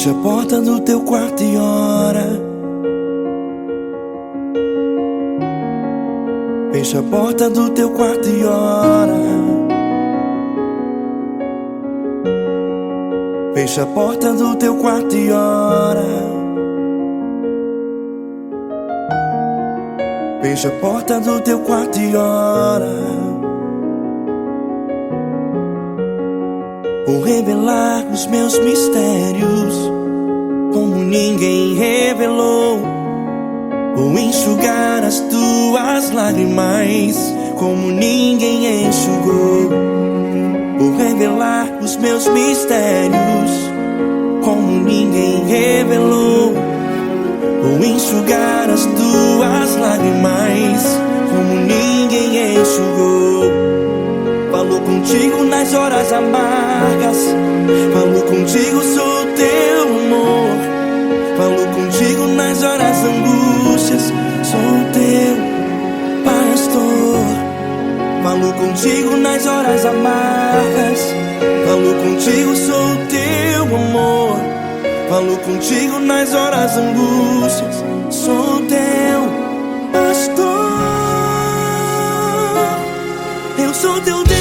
Fecha a porta do teu quarto e ora. Fecha a porta do teu quarto e ora. Fecha a porta do teu quarto e ora. Fecha a porta do teu quarto e ora. Vou revelar os meus mistérios como ninguém revelou. Vou enxugar as tuas lágrimas como ninguém enxugou. Vou revelar os meus mistérios como ninguém revelou. Vou enxugar as tuas lágrimas como ninguém enxugou. Falo contigo nas horas amargas, falo contigo, sou teu amor. Falo contigo nas horas angústias, sou teu pastor. Falo contigo nas horas amargas, falo contigo, sou teu amor. Falo contigo nas horas angústias, sou teu pastor. Eu sou teu Deus,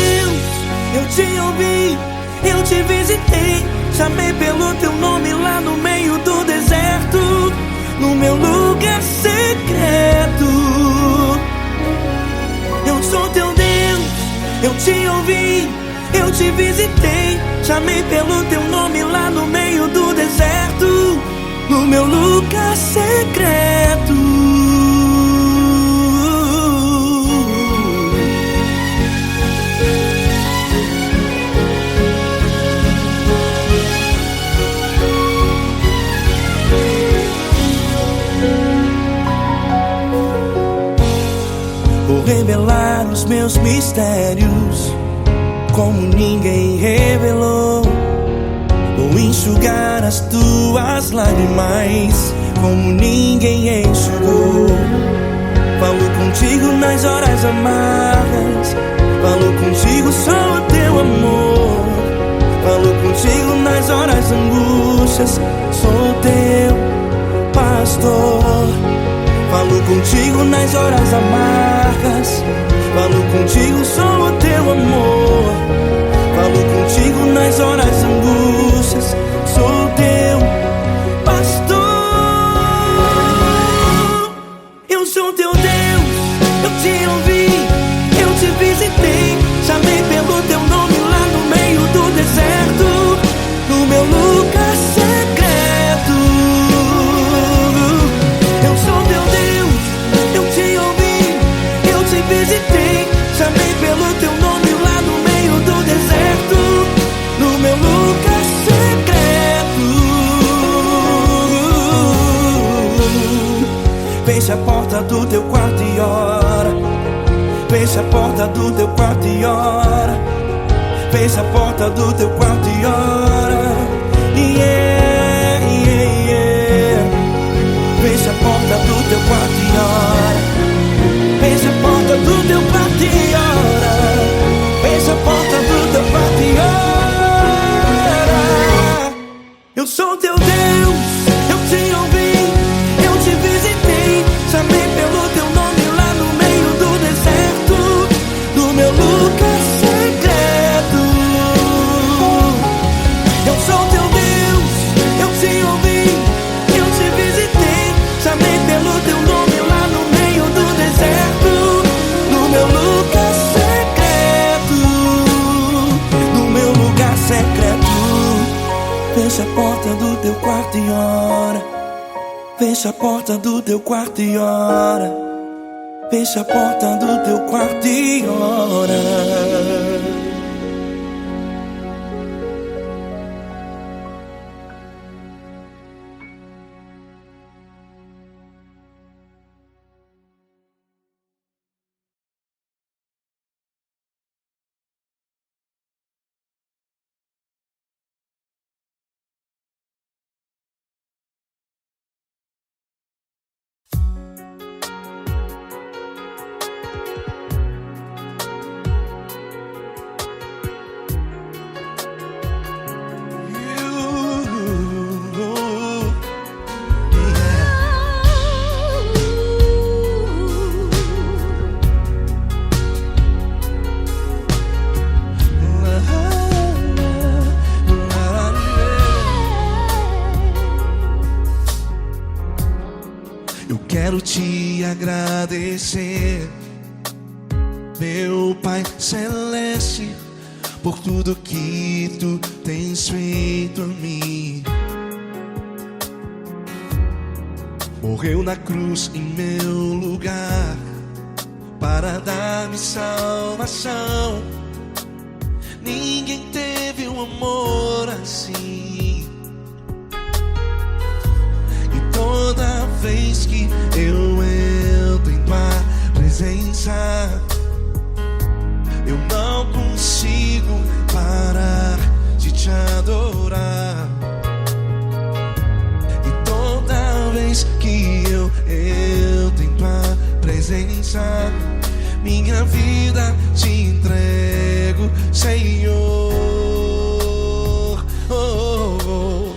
eu te ouvi, eu te visitei. Chamei pelo teu nome lá no meio do deserto, no meu lugar secreto. Eu sou teu Deus, eu te ouvi, eu te visitei. Chamei pelo teu nome lá no meio do deserto, no meu lugar secreto. Vou revelar os meus mistérios como ninguém revelou. Vou enxugar as tuas lágrimas como ninguém enxugou. Falo contigo nas horas amargas, falo contigo, sou teu amor. Falo contigo nas horas angústias, sou teu pastor. Falo contigo nas horas amargas, falo contigo, sou o teu amor. Falo contigo nas horas angústias, sou teu pastor. Eu sou teu Deus, eu te ouvi, eu te visitei. Chamei pelo teu nome lá no meio do deserto, no meu lugar secreto. Eu sou teu Deus, eu te ouvi, eu te visitei. Chamei pelo teu nome lá no meio do deserto, no meu lugar secreto. Fecha a porta do teu quarto e ora. Fecha a porta do teu quarto e ora. Fecha a porta do teu quarto e ora. Yeah, yeah, yeah. Fecha a porta do teu quarto e ora. Fecha a porta do teu quarto e ora. Fecha a porta do teu quarto e ora. Eu sou teu Deus, eu te ouvi, eu te visitei. Chamei pelo teu nome lá no meio do deserto, no meu lugar secreto. Eu sou teu Deus, eu te ouvi, eu te visitei. Chamei pelo teu nome lá no meio do deserto, no meu lugar secreto, no meu lugar secreto. Fecha a porta do teu quarto e ora. Fecha a porta do teu quarto e ora. Fecha a porta do teu quarto e ora. quero te agradecer, meu Pai Celeste, por tudo que tu tens feito a mim. Morreu na cruz em meu lugar para dar-me salvação. Ninguém teve um amor assim. E toda vez que eu entro em tua presença, eu não consigo parar de te adorar. E toda vez que eu entro em tua presença, minha vida te entrego, Senhor. Oh, oh, oh.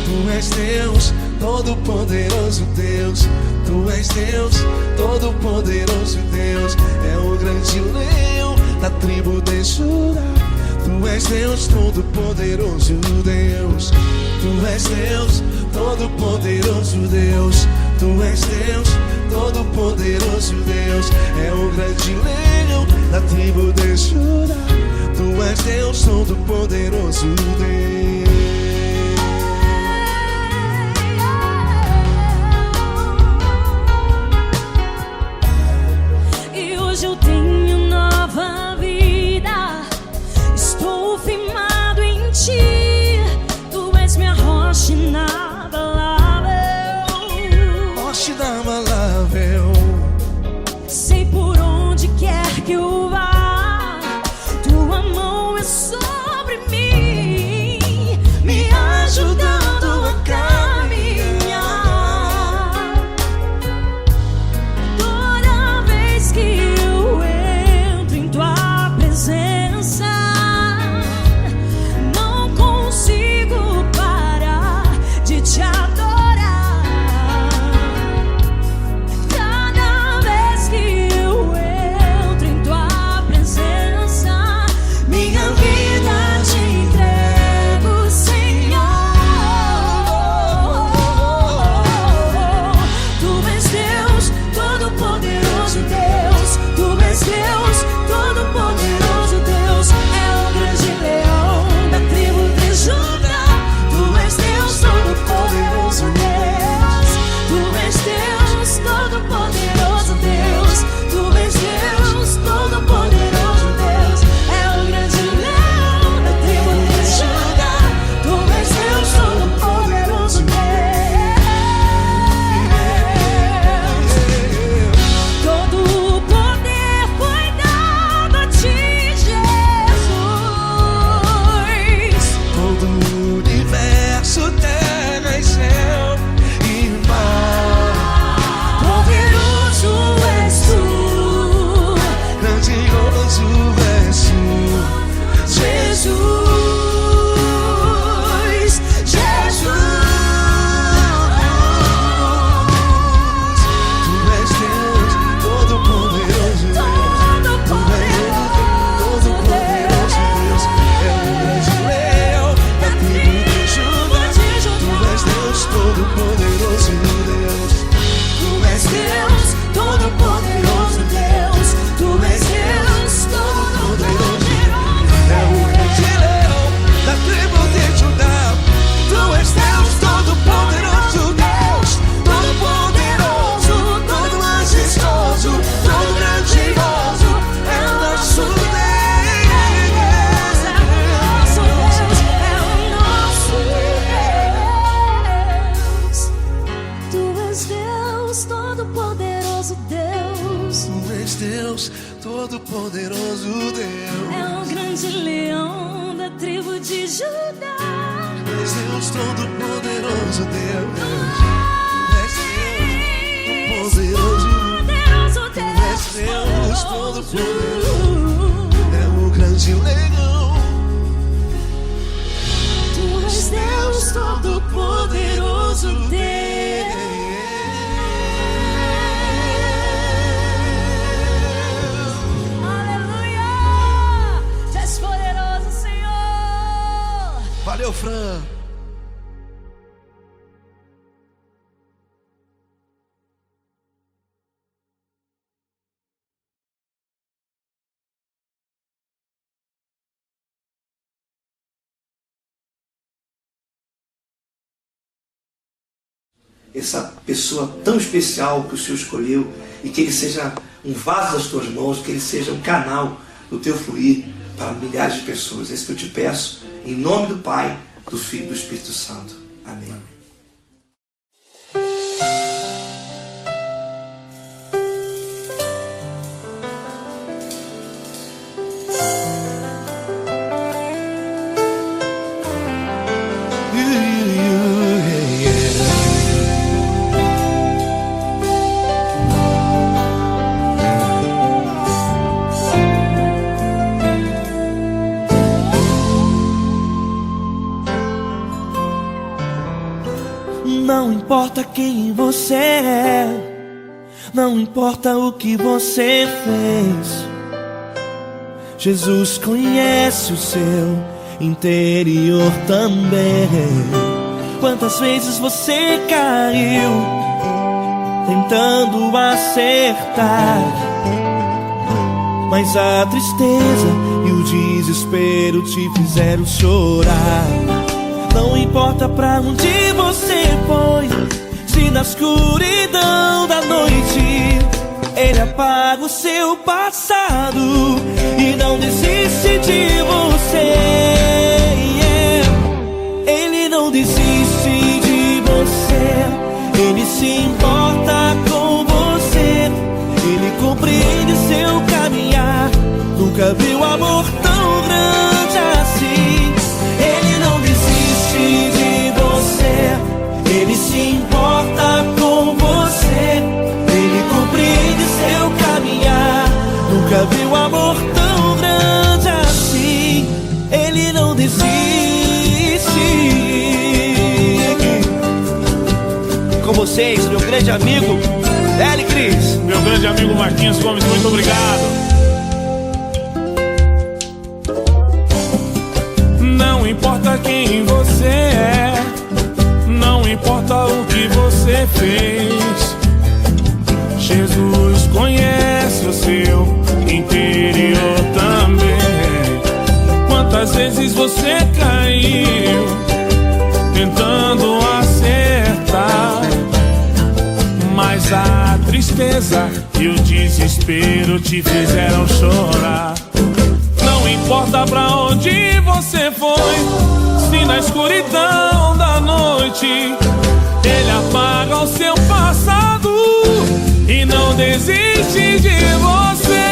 Tu és Deus, Todo-Poderoso Deus. Tu és Deus, Todo-Poderoso Deus. É o grande leão da tribo de Judá. Tu és Deus, Todo-Poderoso Deus. Tu és Deus, Todo-Poderoso Deus. Tu és Deus, Todo-Poderoso Deus. É o grande leão da tribo de Judá. Tu és Deus, Todo-Poderoso Deus. E hoje eu tenho nova vida, estou firmado em ti. Tu és minha rocha inabalável, Rocha inabalável. sei por onde quer que eu vá, tua mão é sobre mim, me ajudando a caminhar. Toda vez que eu entro em tua presença, não consigo parar de te adorar. Cada vez que eu entro em tua presença, minha vida te entrego, Senhor. Tu és Deus, Todo-Poderoso Deus. Tu és Deus, Todo-Poderoso Deus. É o grande leão da tribo de Judá. Tu és Deus, Todo-Poderoso Deus. Tu és Deus, Todo-Poderoso Deus. Tu és Deus, Todo-Poderoso Deus. É o grande leão da tribo de Judá. Tu és Deus, Todo-Poderoso Deus. Todo o poder foi dado a ti, Jesus. Todo o universo, terra e céu e mar. Poderoso és tu, Grandioso és tu, Jesus. Jesus. Tu és Deus, Todo-Poderoso Deus. Tu és Deus, Todo-Poderoso Deus. É o grande leão da tribo de Judá. Tu és Deus, Todo-Poderoso Deus. Tu és Deus, Todo-Poderoso Deus. Tu és Deus, Todo-Poderoso. É o grande leão da tribo de Judá. Tu és Deus, Todo-Poderoso Deus. Todo-Poderoso, todo majestoso, todo grandioso. É o nosso Deus. É o nosso Deus. Tu és Deus, Todo-Poderoso Deus. Tu és Deus, Todo-Poderoso Deus. É o grande leão da tribo de Judá. Tu és Deus, Todo-Poderoso Deus. Tu és Deus, Todo-Poderoso. Poderoso Tu és Deus, Deus, Todo-Poderoso. É o grande leão. Tu és Deus, Todo-Poderoso Deus. Aleluia! Tu és poderoso, Senhor. Valeu, Fran. essa pessoa tão especial que o Senhor escolheu, e que ele seja um vaso das tuas mãos, que ele seja um canal do teu fluir para milhares de pessoas. É isso que eu te peço, em nome do Pai, do Filho e do Espírito Santo. Amém. Não importa quem você é, não importa o que você fez, Jesus conhece o seu interior também. Quantas vezes você caiu tentando acertar, mas a tristeza e o desespero te fizeram chorar. Não importa pra onde você foi, se na escuridão da noite Ele apaga o seu passado e não desiste de você. Ele não desiste de você, Ele se importa com você, Ele compreende seu caminhar. Nunca viu amor tão grande assim. Ele não desiste de você, Ele se importa com você, Ele compreende seu caminhar. Nunca viu amor tão grande assim. Ele não desiste. Com vocês, meu grande amigo L. Cris. Meu grande amigo Marquinhos Gomes, muito obrigado. Não importa quem você é, não importa o que você fez, Jesus conhece o seu interior também. Quantas vezes você caiu tentando acertar, mas a tristeza e o desespero te fizeram chorar. Não importa pra onde você foi, se na escuridão da noite Ele apaga o seu passado e não desiste de você.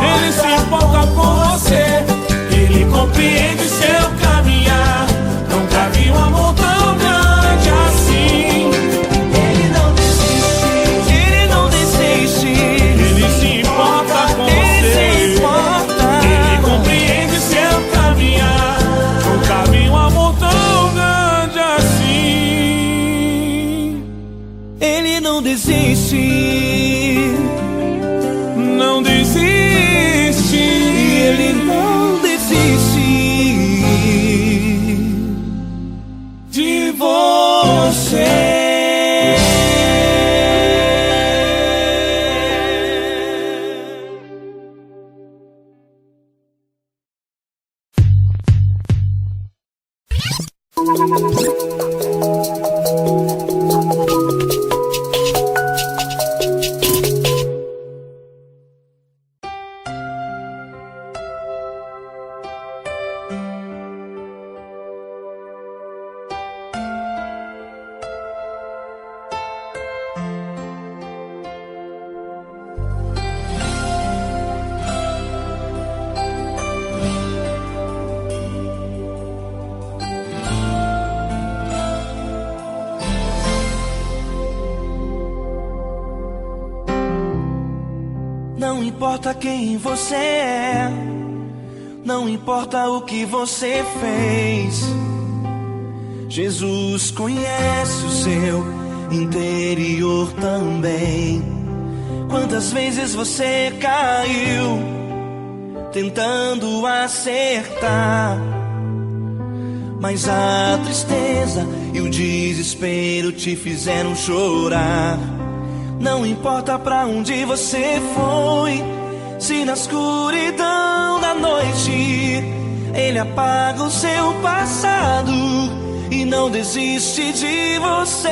Ele se importa com você, Ele compreende seu caminhar. Nunca vi um amor tão grande assim. Ele não desiste, Ele não desiste. Ele se importa com você, Ele compreende seu caminhar. Nunca vi um amor tão grande assim. Ele não desiste, não desiste. Ele não desiste De você. Não importa quem você é, não importa o que você fez, Jesus conhece o seu interior também. Quantas vezes você caiu tentando acertar, mas a tristeza e o desespero te fizeram chorar. Não importa pra onde você foi, se na escuridão da noite Ele apaga o seu passado e não desiste de você.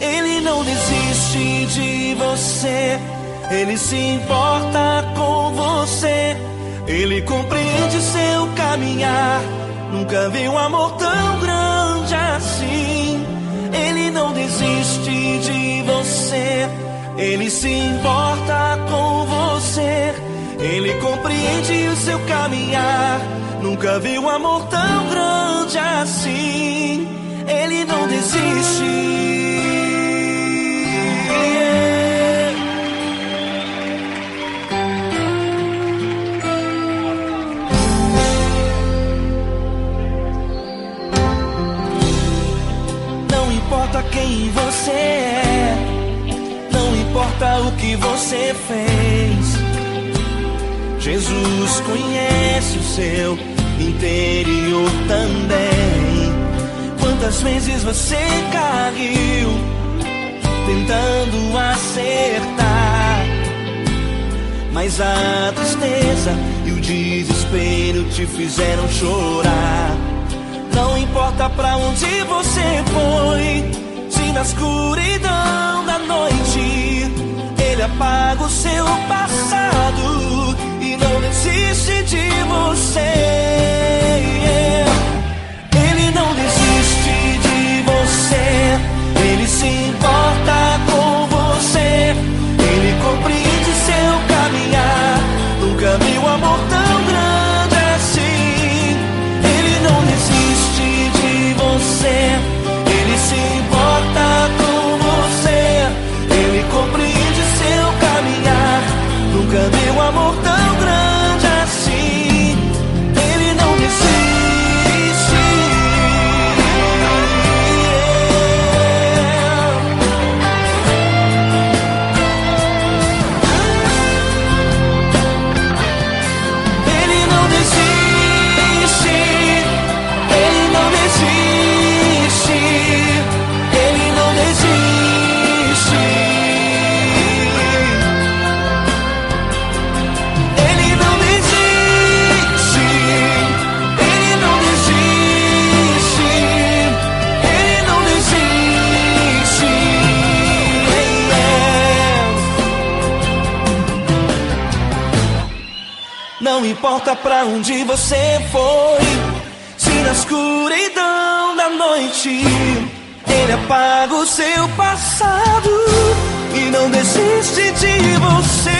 Ele não desiste de você. Ele se importa com você. Ele compreende seu caminhar. Nunca vi um amor tão grande assim. Ele não desiste de você. Ele se importa com você. Ele compreende o seu caminhar. Nunca vi um amor tão grande assim. Ele não desiste. Não importa quem você é, não importa o que você fez, Jesus conhece o seu interior também. Quantas vezes você caiu tentando acertar, mas a tristeza e o desespero te fizeram chorar. Não importa pra onde você foi, se na escuridão da noite Ele apaga o seu passado e não desiste de você. Ele não desiste de você. Ele se importa com você. Ele compreende seu caminhar. Nunca vi um amor tão grande assim. Ele não desiste de você. Ele se importa com você. Ele compreende seu caminhar. Nunca vi um amor tão grande assim. Ele não desiste. Ele não desiste. Ele não desiste. Ele não desiste. Ele não desiste. Ele não desiste. Ele não desiste. Não importa pra onde você foi, se na escuridão da noite Ele apaga o seu passado e não desiste de você.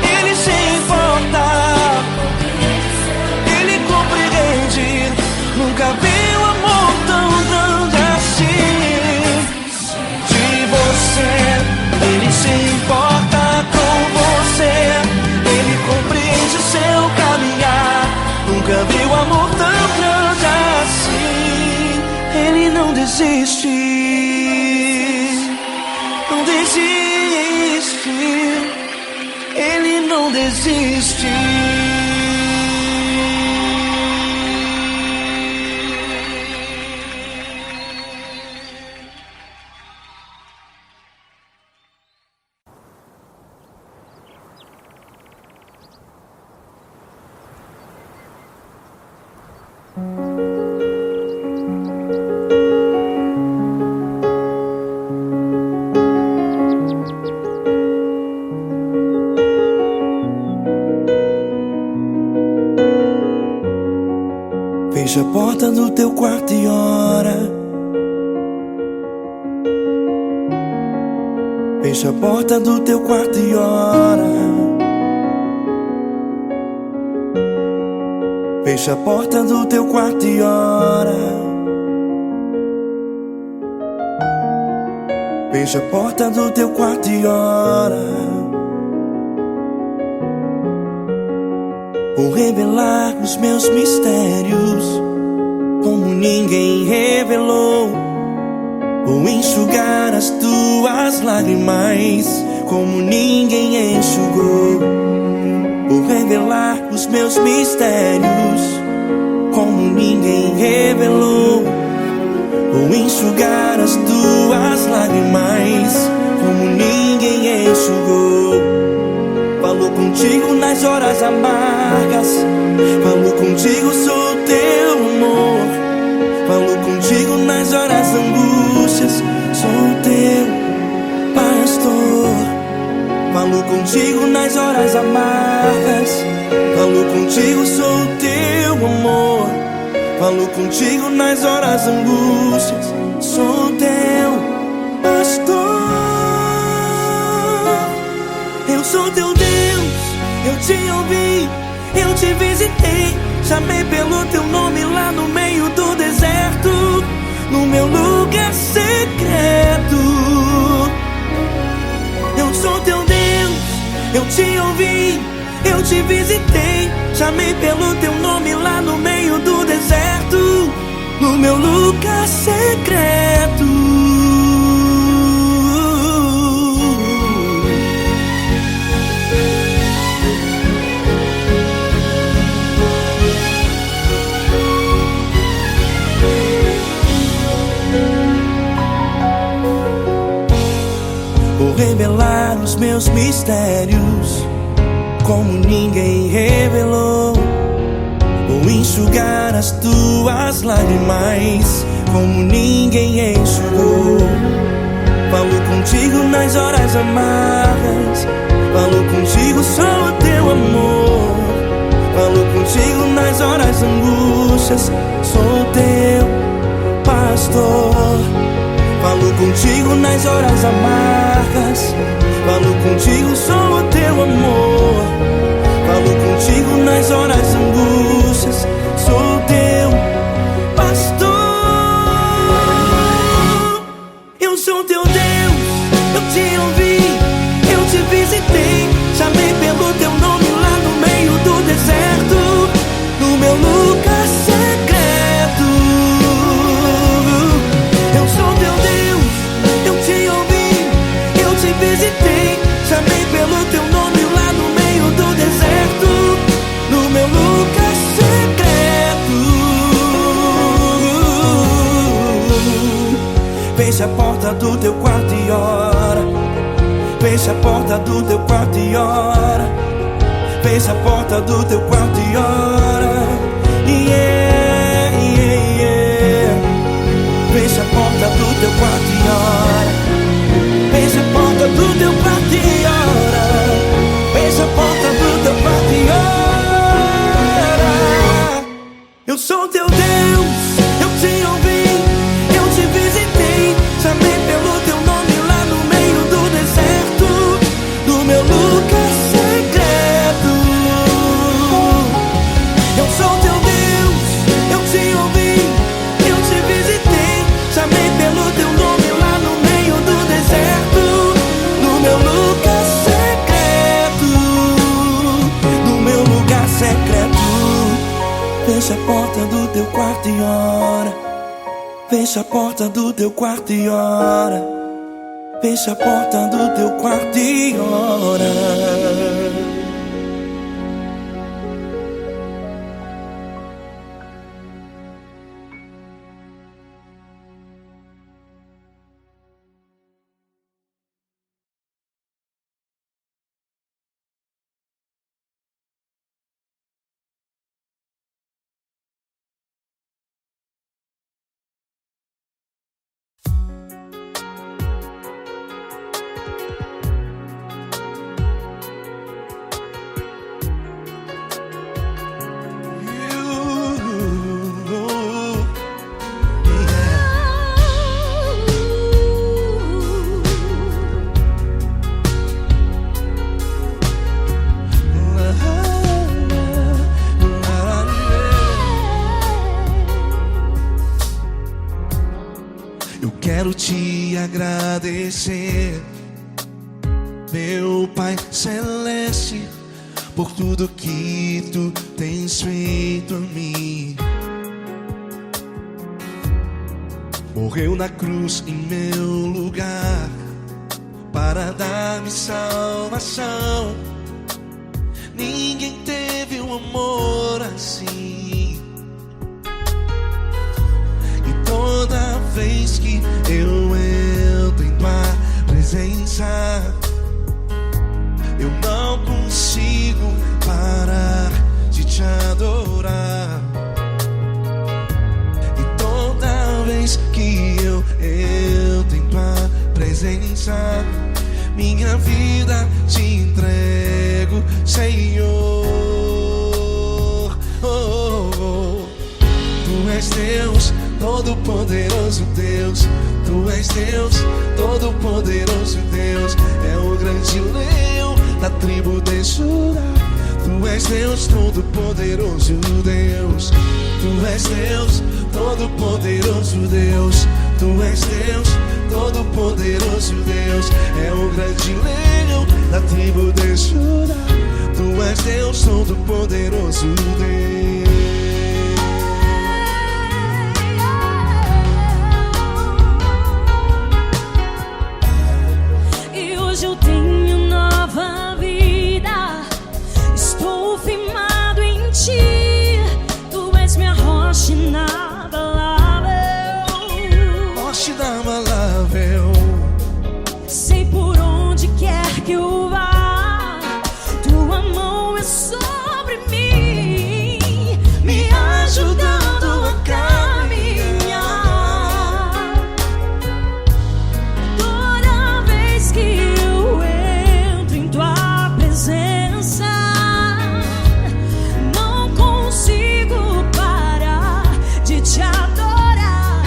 Ele se importa. Ele compreende. Nunca vi um amor tão grande assim. De você. Ele se importa com você. Ele compreende seu caminhar. Nunca vi um amor tão grande assim. Ele não desiste. Não desiste. Ele não desiste. Fecha a porta do teu quarto e ora. Fecha a porta do teu quarto e ora. Fecha a porta do teu quarto e ora. Fecha a porta do teu quarto e ora. Vou revelar os meus mistérios como ninguém revelou. Vou enxugar as tuas lágrimas como ninguém enxugou. Vou revelar os meus mistérios como ninguém revelou. vou enxugar as tuas lágrimas como ninguém enxugou. Falou contigo nas horas amargas, falou contigo, sou teu amor. Falou contigo nas horas angústias, sou teu pastor. Falou contigo nas horas amargas, falou contigo, sou teu amor. Falou contigo nas horas angústias, sou teu pastor. Eu sou teu Deus, eu te ouvi, eu te visitei. Chamei pelo teu nome lá no meio do deserto, no meu lugar secreto. Eu sou teu Deus, eu te ouvi, eu te visitei. Chamei pelo teu nome lá no meio do deserto, no meu lugar secreto. Vou revelar os meus mistérios como ninguém revelou. Vou enxugar as tuas lágrimas como ninguém enxugou. Falou contigo nas horas amargas, falou contigo, sou teu amor. Falou contigo nas horas angústias, sou teu pastor. Falou contigo nas horas amargas, falou contigo, sou teu amor. Falou contigo nas horas angústias, sou teu pastor. Eu sou teu Deus, eu te ouvi, eu te visitei. Chamei pelo teu nome lá no meio do deserto, no meu lugar secreto. Eu sou teu Deus, eu te ouvi, eu te visitei. Chamei pelo teu nome lá no meio do deserto, no meu lugar secreto. Fecha a porta do teu quarto e ora. Fecha a porta do teu quarto e ora. Fecha a porta do teu quarto e ora. Yeah, yeah, yeah. Fecha a porta do teu quarto e ora. Fecha a porta do teu quarto e ora. Fecha a porta do teu quarto e ora. Eu sou teu Deus, eu te ouvi, eu te visitei. Chamei pelo teu nome lá no meio do deserto, no meu lugar secreto. Eu sou teu Deus, eu te ouvi, eu te visitei. Chamei pelo teu nome lá no meio do deserto, no meu lugar secreto, no meu lugar secreto. Fecha a porta do teu quarto e ora. Fecha a porta do teu quarto e ora. Fecha a porta do teu quarto e ora. Quero te agradecer, meu Pai Celeste, por tudo que tu tens feito a mim. Morreu na cruz em meu lugar para dar-me salvação. Ninguém teve um amor assim, e toda a eu entro em tua presença. Eu não consigo parar de te adorar. E toda vez que eu entro em tua presença, minha vida te entrego, Senhor. Tu és Deus, Todo-Poderoso Deus. Tu és Deus, Todo-Poderoso Deus. É o grande leão da tribo de Judá. Tu és Deus, Todo-Poderoso Deus. Tu és Deus, Todo-Poderoso Deus. Tu és Deus, Todo-Poderoso Deus. É o grande leão da tribo de Judá. Tu és Deus, Todo-Poderoso Deus. E hoje eu tenho nova vida. Estou firmado em ti. Tu és minha rocha inabalável. Rocha inabalável. Sei por onde quer que eu vá, tua mão é sobre mim, me ajudando a caminhar. Toda vez que eu entro em tua presença, não consigo parar de te adorar.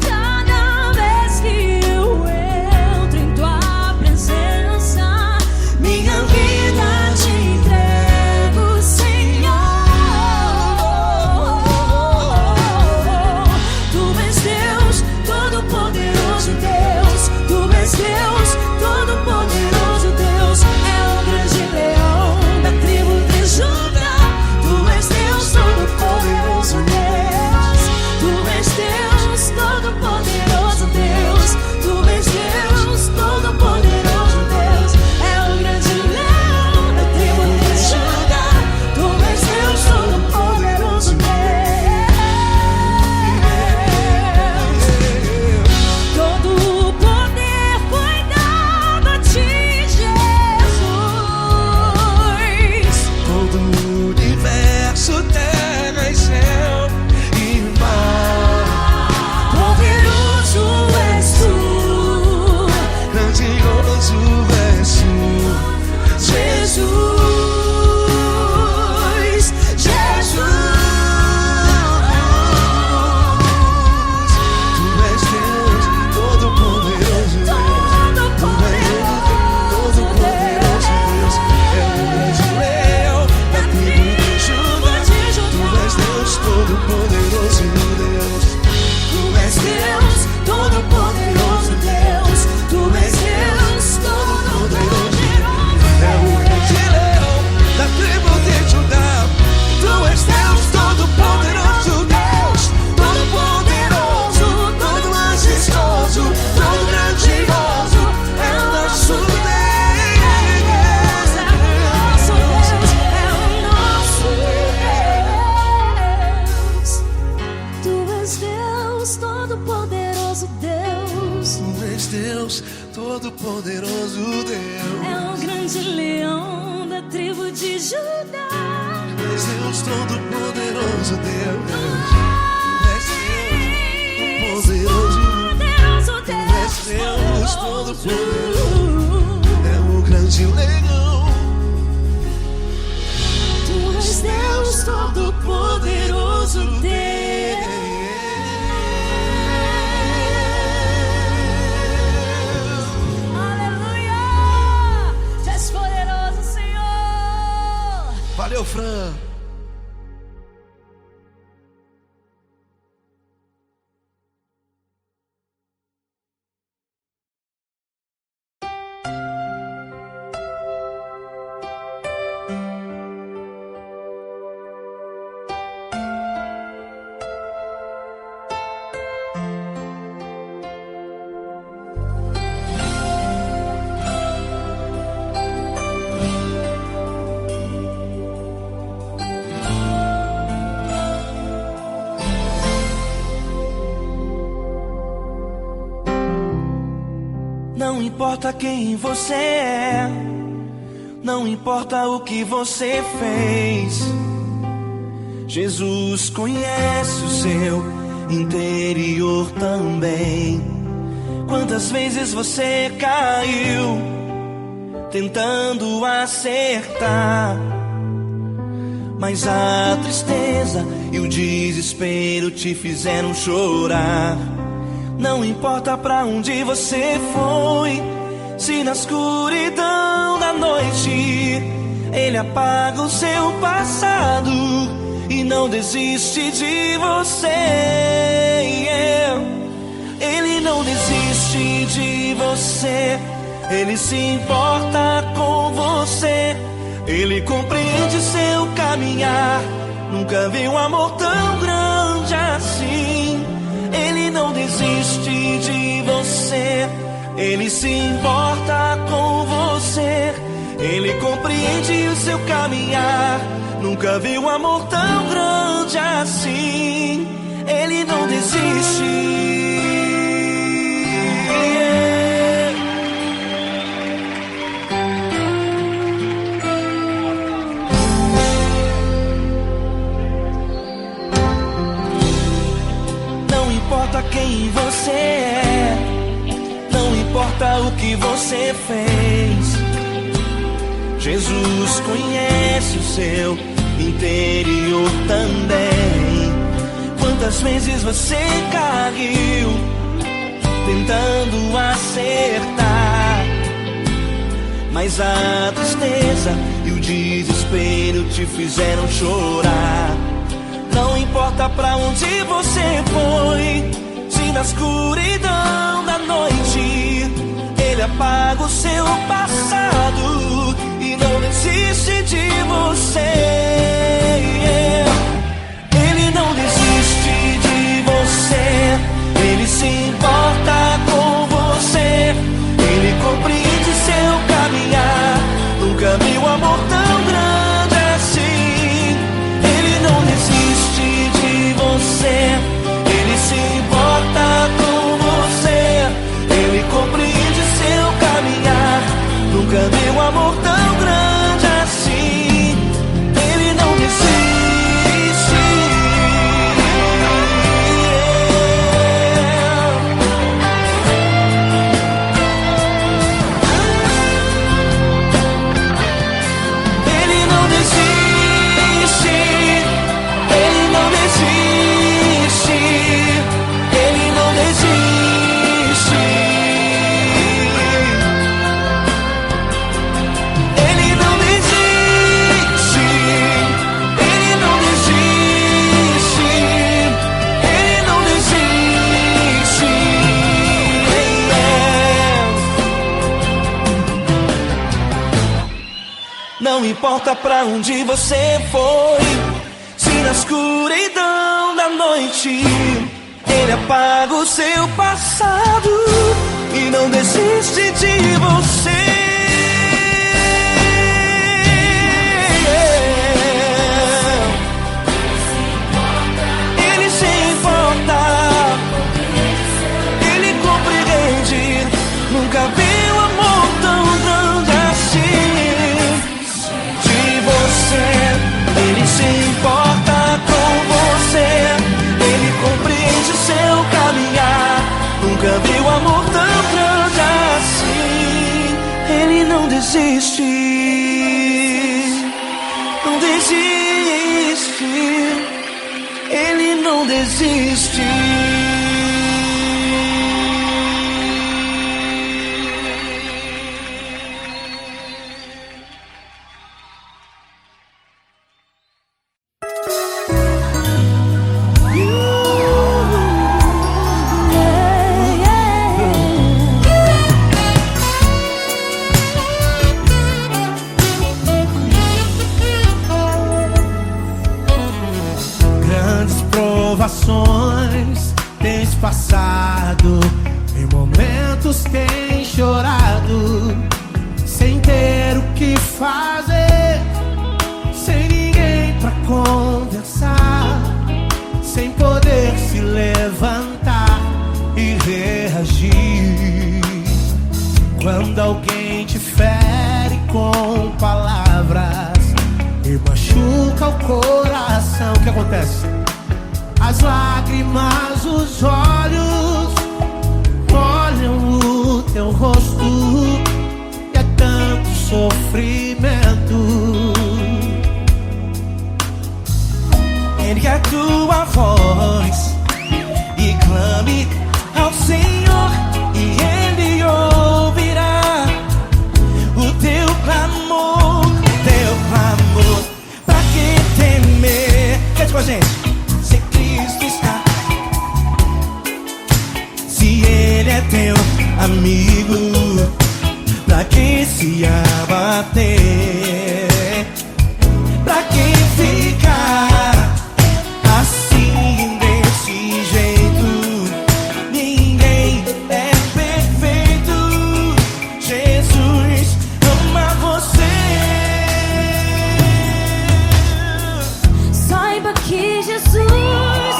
Cada vez que eu entro em tua presença, minha vida te entrego, Senhor. Tu és Deus, Todo-Poderoso Deus. Tu és Deus, Todo-Poderoso Deus. É o grande leão da tribo de Judá. Tu és Deus, Todo-Poderoso Deus. Tu és Deus, Todo-Poderoso Deus. Tu és Deus, Todo-Poderoso Deus. É o grande leão da tribo de Judá. Tu és Deus, Todo-Poderoso Deus. Todo o poder foi dado a ti, Jesus. Todo o universo, terra e céu e mar. Poderoso és tu, Grandioso és tu, Jesus. Jesus. Tu és Deus, Todo-Poderoso Deus. Todo-Poderoso Deus. É o grande leão da tribo de Judá. Tu és Deus, Todo-Poderoso Deus. Tu és Deus, Todo-Poderoso Deus. Tu és Deus, Todo-Poderoso. É o grande leão da tribo de Judá. Tu és Deus, Todo-Poderoso Deus. Todo-Poderoso, todo majestoso, todo grandioso. É o nosso Deus. É o nosso Deus, é o nosso Deus. Tu és Deus, Todo-Poderoso Deus. Tu és Deus, Todo-Poderoso Deus. É o grande leão da tribo de Judá. Tu és Deus, Todo-Poderoso Deus. Tu és Deus, Todo-Poderoso. Poderoso Tu és Deus, Deus, Todo-Poderoso. É o grande leão. Tu és Deus, Todo-Poderoso Deus. Aleluia! Tu és poderoso, Senhor. Valeu, Fran. importa quem você é, não importa o que você fez, Jesus conhece o seu interior também. Quantas vezes você caiu tentando acertar, mas a tristeza e o desespero te fizeram chorar. Não importa pra onde você foi, se na escuridão da noite Ele apaga o seu passado e não desiste de você. Ele não desiste de você, Ele se importa com você, Ele compreende seu caminhar. Nunca vi um amor tão grande assim. Ele não desiste de você, Ele se importa com você, Ele compreende o seu caminhar. Nunca vi um amor tão grande assim. Ele não desiste. Não importa quem você é, não importa o que você fez, Jesus conhece o seu interior também. Quantas vezes você caiu tentando acertar, mas a tristeza e o desespero te fizeram chorar. Não importa pra onde você foi, se na escuridão da noite Ele apaga o seu passado e não desiste de você. Ele não desiste de você, Ele se importa com você, Ele compreende seu caminhar. Nunca vi um amor tão grande assim. Ele não desiste de você, Ele se importa com você, Ele compreende seu caminhar. Nunca vi um amor tão grande assim. Ele não desiste. Ele não desiste. Ele não desiste. Ele não desiste. Ele não desiste. Ele não desiste. Ele não desiste. Não importa pra onde você foi, se na escuridão da noite Ele apaga o seu passado e não desiste de você. Ele se importa, Ele compreende. Nunca vi um amor tão grande assim. De você, Ele se importa com você, Ele compreende o seu caminhar. Nunca vi um amor tão grande assim. Ele não desiste, não desiste. Ele não desiste. Grandes provações tens passado, em momentos tens chorado, sem ter o que fazer, sem ninguém pra conversar, sem poder se levantar e reagir. Quando alguém te fere com palavras e machuca o coração, o que acontece? As lágrimas, os olhos molham o teu rosto, e é tanto sofrimento. Ergue a tua voz e clame ao Senhor, e Ele ouvirá o teu clamor, pra que temer? Cante com a gente. Se Cristo está, se Ele é teu amigo, pra que se abater? Pra que ficar assim desse jeito? Ninguém é perfeito. Jesus ama você. Saiba que Jesus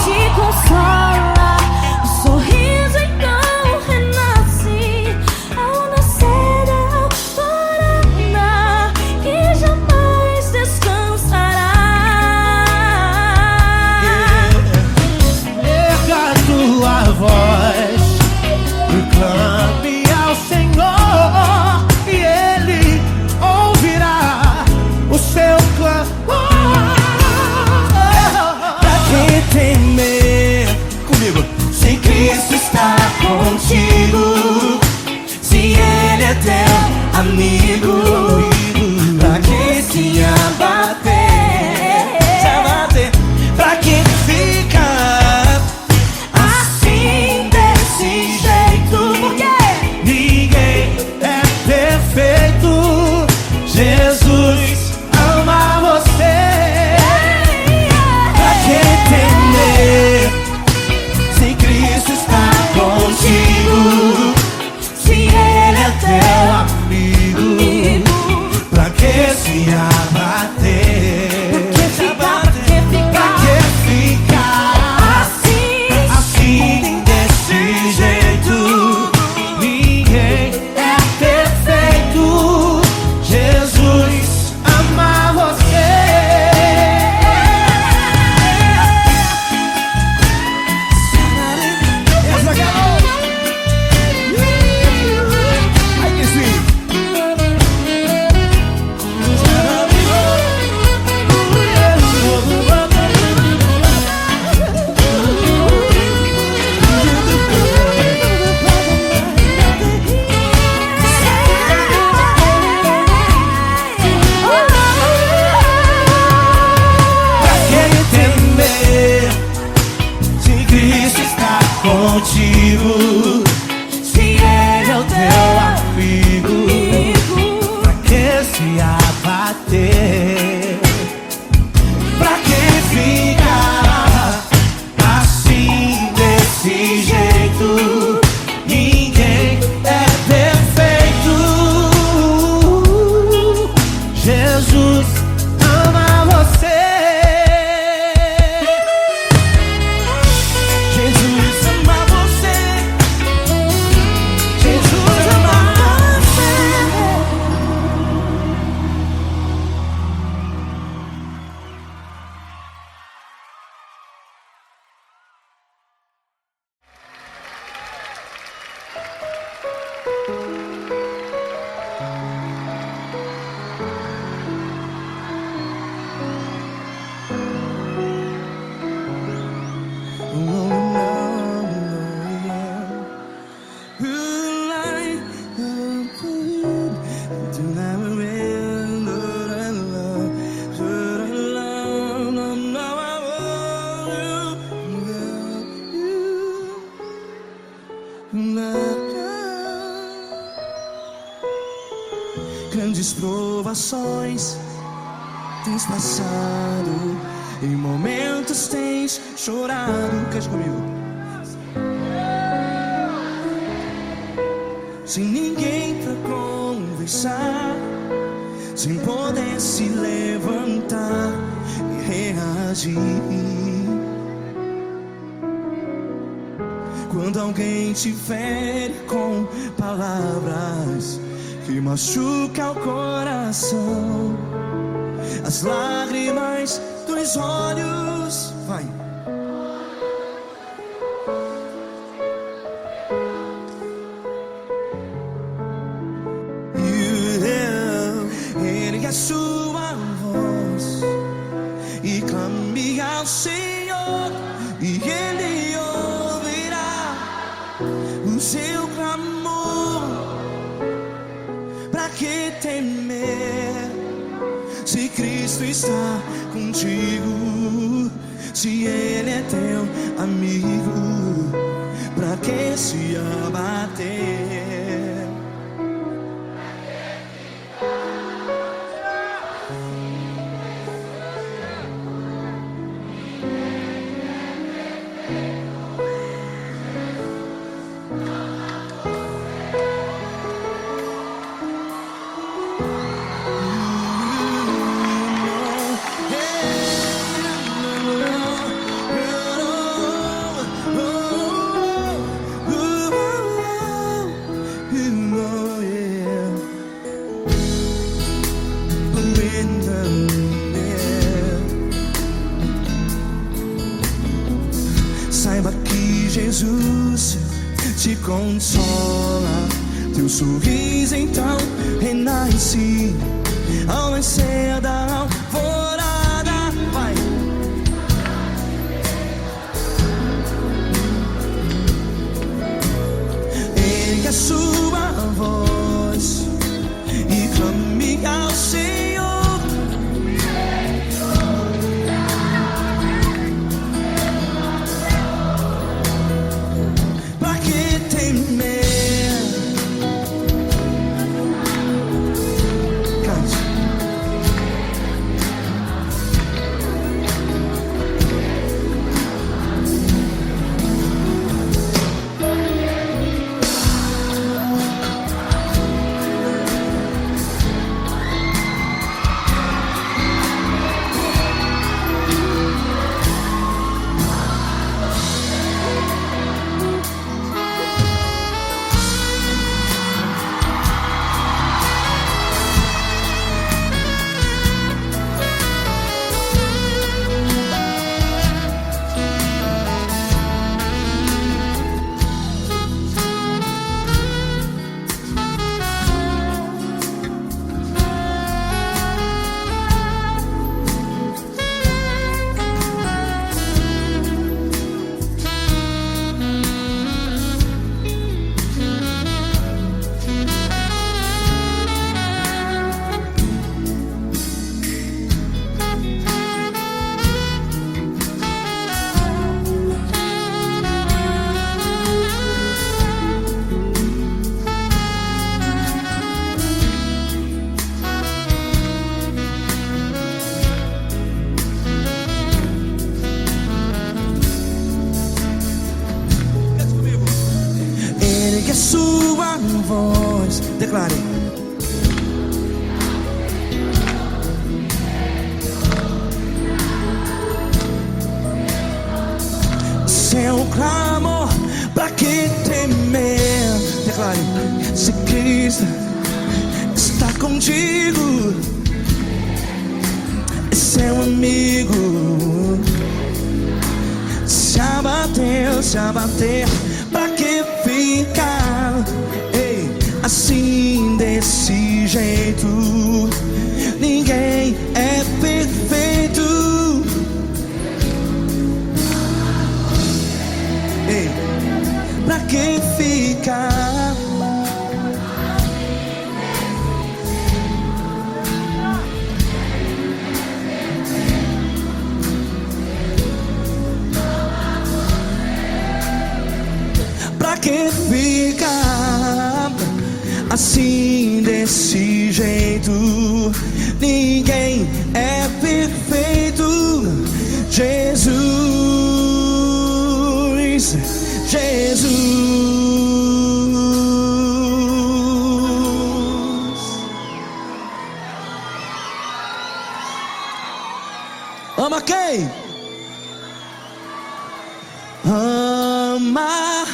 te consola. O sorriso então renasce ao nascer da alvorada, que jamais descansará. Erga a tua voz, clame ao Senhor, e Ele ouvirá o seu clamor. Pra que temer? Comigo. Se Cristo está contigo, se Ele é teu amigo, pra que se abater? Pra que ficar assim desse jeito? Porque ninguém é perfeito. Jesus ama você. Pra que temer? Se Cristo está contigo, se Ele é teu amigo, pra que se abater? Pra que ficar assim desse jeito? Ninguém é perfeito. Jesus ama você. Essa garota. Ai que sim. Pra que temer? Se Cristo está contigo, se Ele é o teu amigo, pra que se abater? Pra que ficar assim desse jeito? Ninguém é perfeito. Jesus ama você. Jesus ama você. Jesus ama você. Grandes provações tens passado, em momentos tens chorado. Cante comigo. Sem ninguém pra conversar, sem poder se levantar e reagir. quando alguém te fere com palavras que machucam o coração, as lágrimas dos olhos, vai. Ergue a sua voz e clame ao Senhor, e Ele ouvirá o seu clamor. Pra que temer, se Cristo está contigo? Se Ele é teu amigo, pra que se abater? Saiba que Jesus te consola, teu sorriso então renasce ao nascer da alvorada. Vai. Ergue a sua voz e clame ao Senhor. Pra que temer? Cante. Ergue a sua voz, declare. Seu clamor, pra que temer? Declare. Se Cristo está contigo, é seu amigo. Se abater, pra que ficar, ei, assim desse jeito? Ninguém é perfeito. Ei, pra que ficar? Pra que ficar assim desse jeito? Ninguém é perfeito. Jesus, ama quem? Ama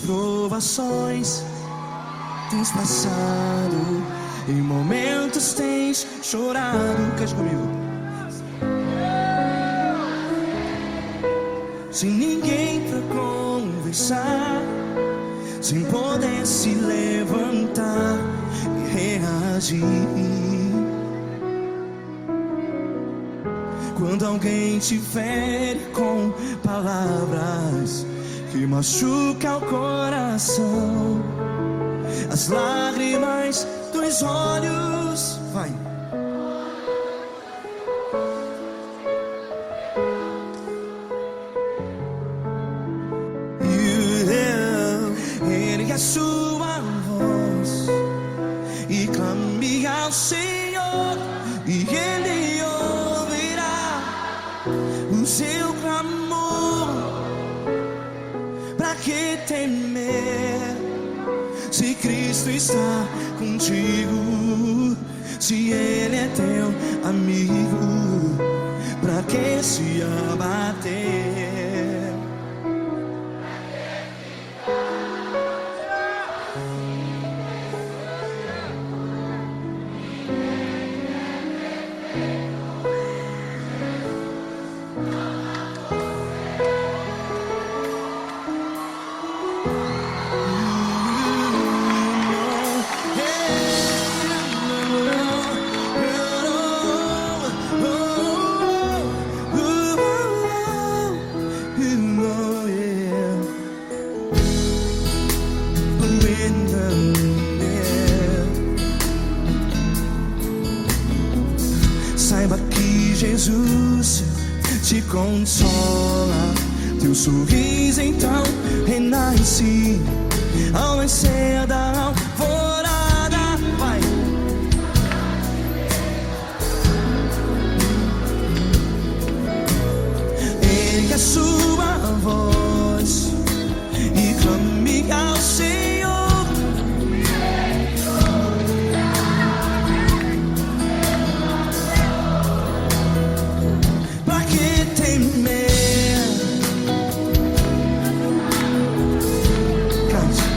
provações tens passado, em momentos tens chorado. Cante comigo. Sem ninguém pra conversar, sem poder se levantar e reagir. Quando alguém te fere com palavras que machuca o coração, as lágrimas dos olhos, vai. Ergue a sua voz e clame ao Senhor, e Ele ouvirá o seu clamor. Pra que temer, se Cristo está contigo? Se Ele é teu amigo, pra que se abater? Saiba que Jesus te consola, teu sorriso então renasce ao nascer da alvorada. Vai. Ergue a sua voz e clame ao Senhor. Pra que temer? Cante.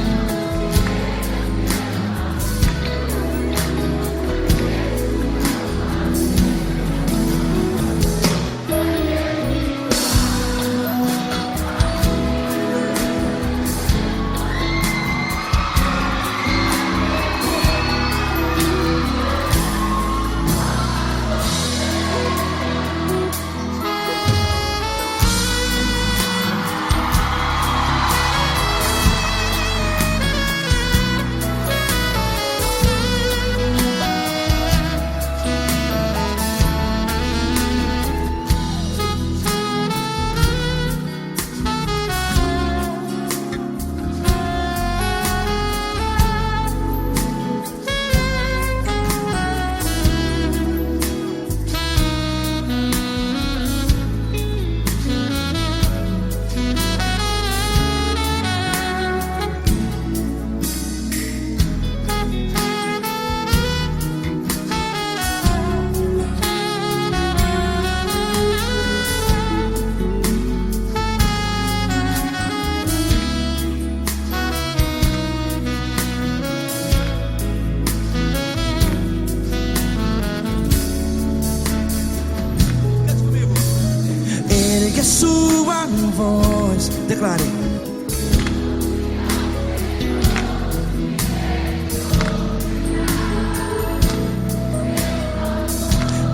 Ergue a sua voz, declare.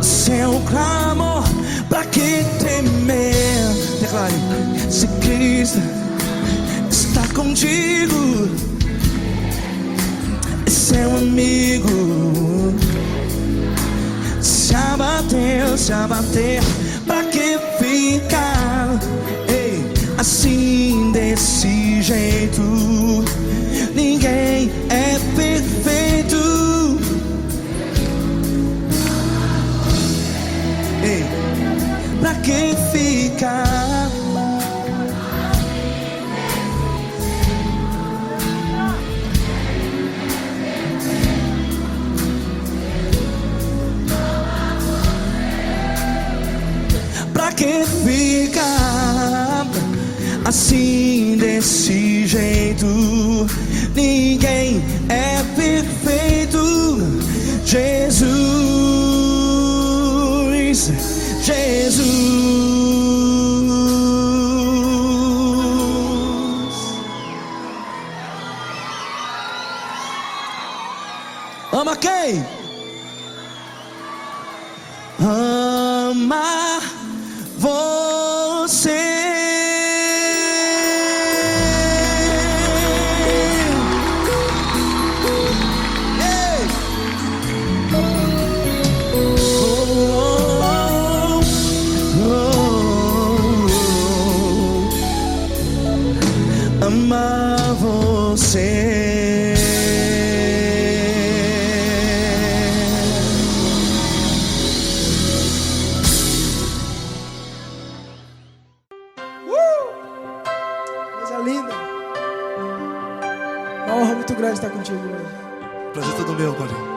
Seu clamor, pra que temer? Declare. Se Cristo está contigo, é seu amigo. Se abater, pra que ficar assim desse jeito? Ninguém é perfeito. Pra que ficar? Pra que ficar assim desse jeito? perfeito, ninguém é perfeito. Jesus, Jesus. Ama quem? Ama você. Ei! Amar você. Coisa linda. Uma honra muito grande estar contigo hoje. Prazer todo meu, Paulinho.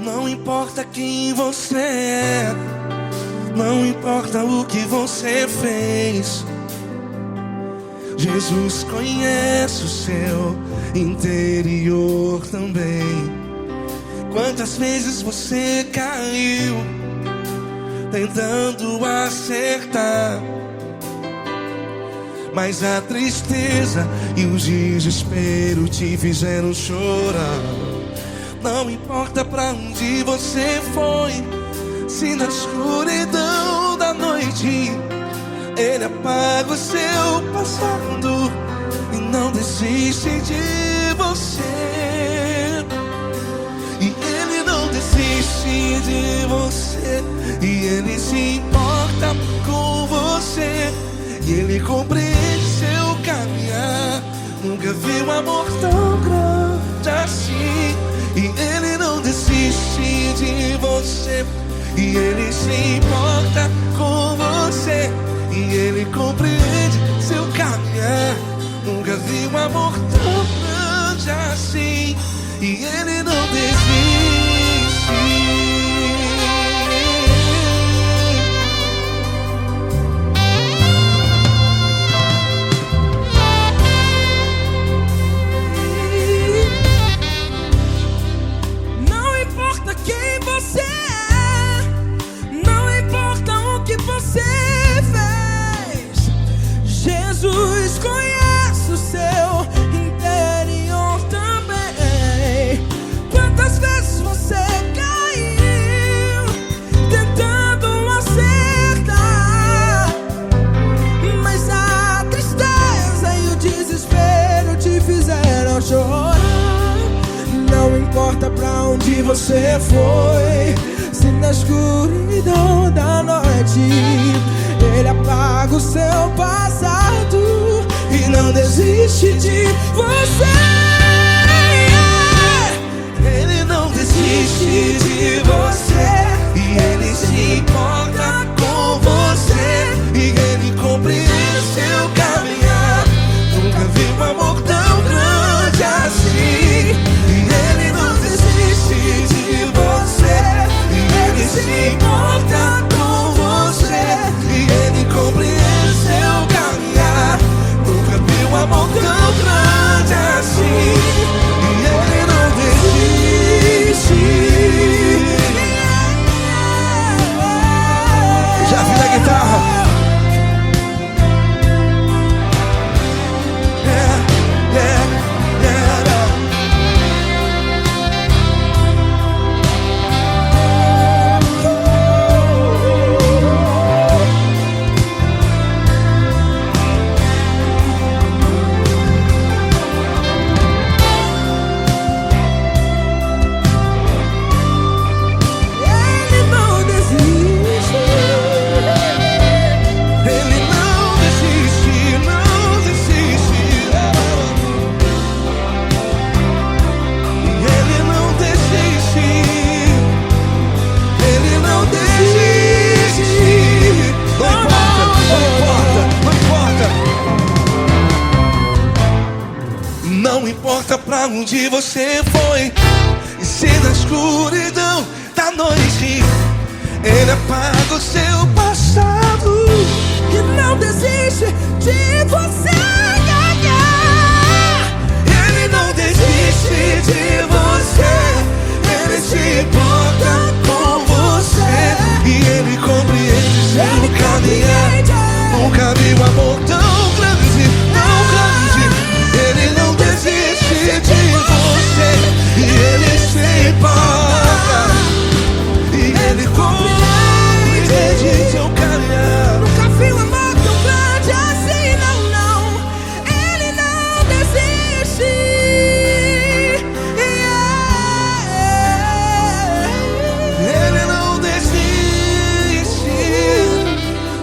Não importa quem você é, não importa o que você fez, Jesus conhece o seu interior também. Quantas vezes você caiu tentando acertar, mas a tristeza e o desespero te fizeram chorar. Não importa pra onde você foi, se na escuridão da noite Ele apaga o seu passado e não desiste de você. E Ele não desiste de você, e Ele se importa com você, e Ele compreende seu caminhar. Nunca vi um amor tão grande assim. E Ele não desiste de você, e Ele se importa com você, e Ele compreende seu caminhar. Nunca vi um amor tão grande assim. E Ele não desiste. Não importa quem você é, não importa o que você fez, Jesus conhece o seu interior também. Quantas vezes você caiu tentando acertar, mas a tristeza e o desespero te fizeram chorar. Não importa pra onde você foi, se na escuridão da noite Ele apaga o seu passado e não desiste de você. Ele não desiste de você, e Ele se importa com você, e Ele compreende seu caminhar. Nunca vi um amor tão grande assim. E Ele não desiste de você, e Ele se importa com você, e Ele compreende seu caminhar. Nunca vi um amor tão grande assim. importa pra onde você foi, e se na escuridão da noite Ele apaga o seu passado E não desiste de você. Ele não desiste de você, Ele se importa com você, e Ele compreende seu caminhar. Nunca vi um amor tão grande, tão grande. Ele não desiste de você, e Ele se importa, e Ele compreende seu caminhar. Nunca vi um amor tão grande assim, não, não. Ele não desiste. Ele não desiste,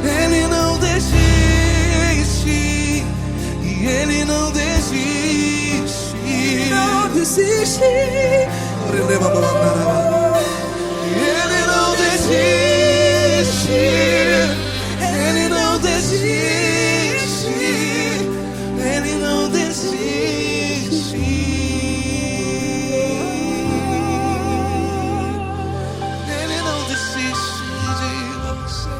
Ele não desiste, e Ele não desiste. Não desiste. Ele não desiste, Ele não desiste, Ele não desiste. Ele não desiste de você,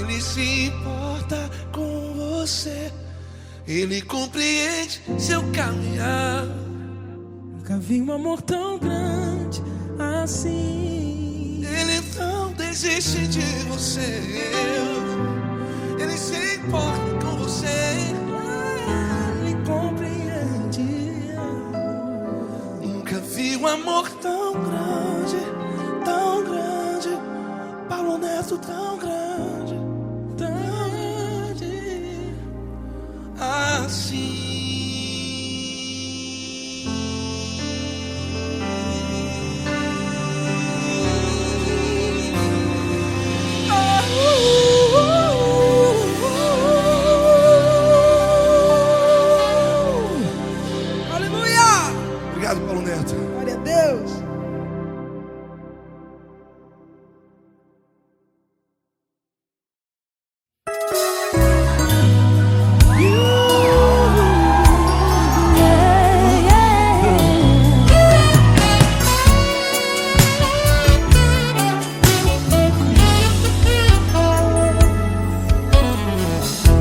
Ele se importa com você, Ele compreende seu caminhar. Nunca vi um amor tão grande assim. Ele não desiste de você, Ele se importa com você, Ele compreende. nunca vi um amor tão grande, tão grande. Paulo Neto tão grande, tão grande assim. Aleluia! Obrigado, Paulo Neto. Glória a Deus.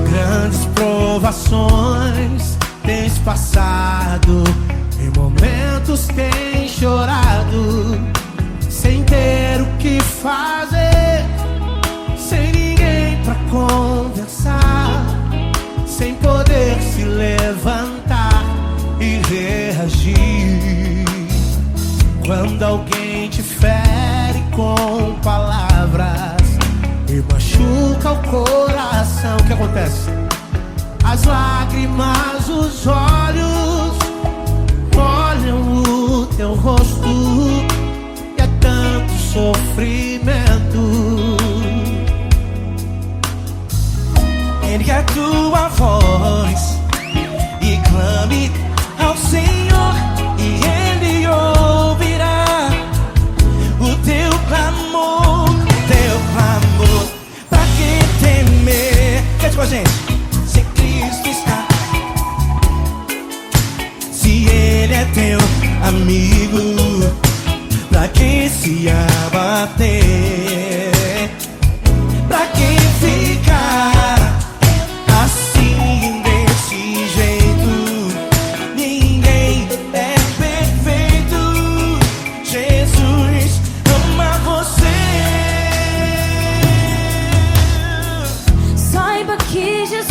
Grandes provações tens passado, em momentos tens chorado, sem ter o que fazer, sem ninguém pra conversar, sem poder se levantar e reagir. Quando alguém te fere com palavras e machuca o coração, o que acontece? As lágrimas, os olhos olham o teu rosto, e é tanto sofrimento. Ergue a tua voz e clame ao Senhor, e Ele ouvirá o teu clamor, teu clamor. Pra que temer? Cante com a gente. Se Cristo está, se Ele é teu amigo, pra que se abater? Pra que ficar assim desse jeito? Ninguém é perfeito. Jesus ama você. Saiba que Jesus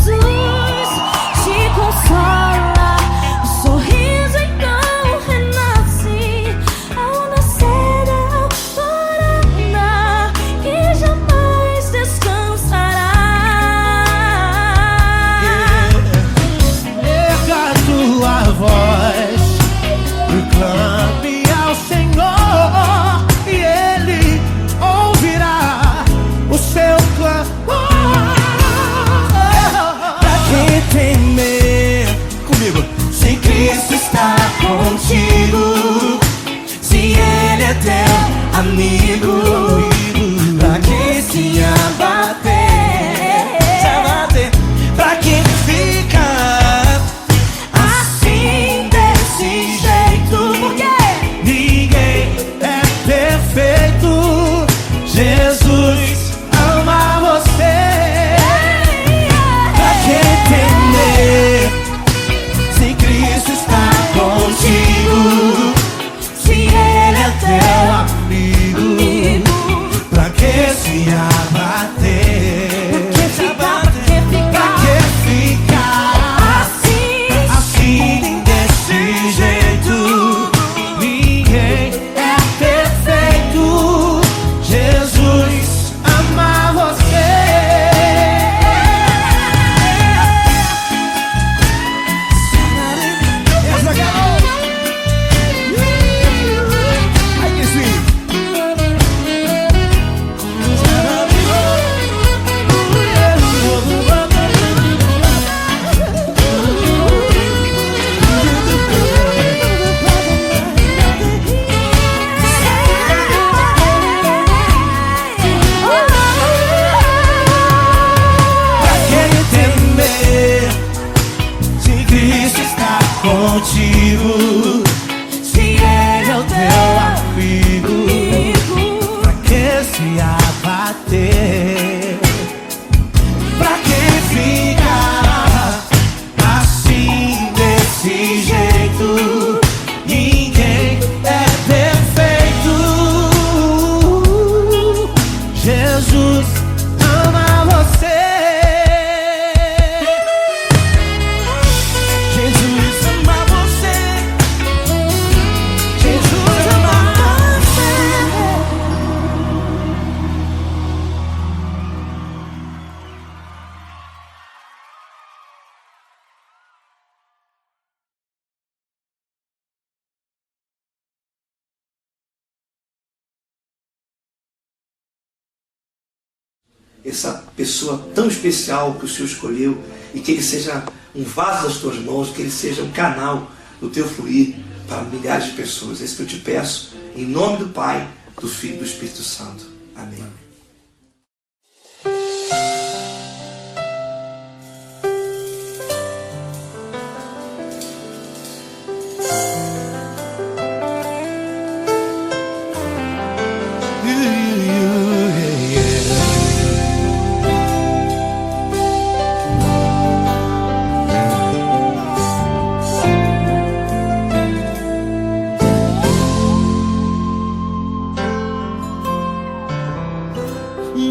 essa pessoa tão especial que o Senhor escolheu e que ele seja um vaso das tuas mãos, que ele seja um canal do teu fluir para milhares de pessoas. É isso que eu te peço, em nome do Pai, do Filho e do Espírito Santo. Amém.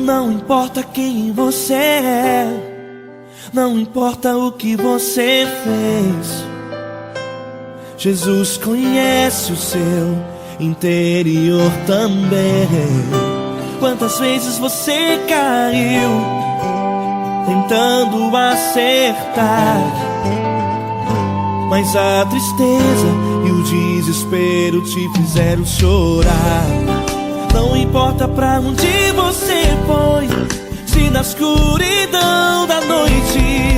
Não importa quem você é, não importa o que você fez, Jesus conhece o seu interior também. Quantas vezes você caiu tentando acertar, mas a tristeza e o desespero te fizeram chorar. Não importa pra onde você foi, se na escuridão da noite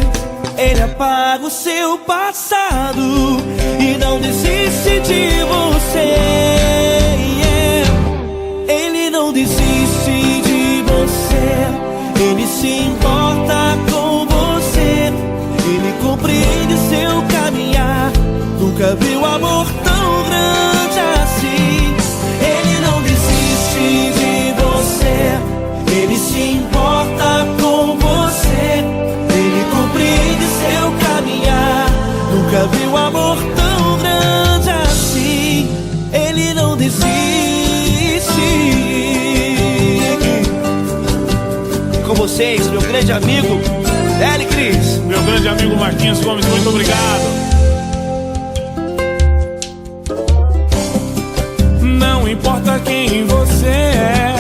Ele apaga o seu passado e não desiste de você. Ele não desiste de você, Ele se importa com você, Ele compreende seu caminhar. Nunca viu amor tão grande assim. Ele não desiste de você, Ele se importa com você, Ele compreende seu caminhar. Nunca viu amor tão grande assim. Ele não desiste. Com vocês, meu grande amigo L. Cris. Meu grande amigo Marquinhos Gomes, muito obrigado. Não importa quem você é,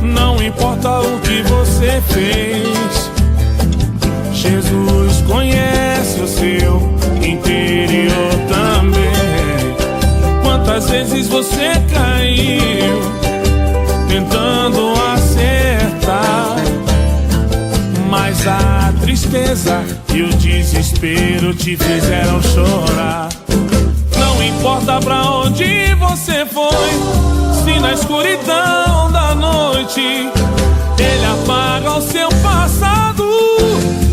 não importa o que você fez, Jesus conhece o seu interior também. Quantas vezes você caiu tentando acertar, mas a tristeza e o desespero te fizeram chorar. Não importa pra onde você foi, se na escuridão da noite Ele apaga o seu passado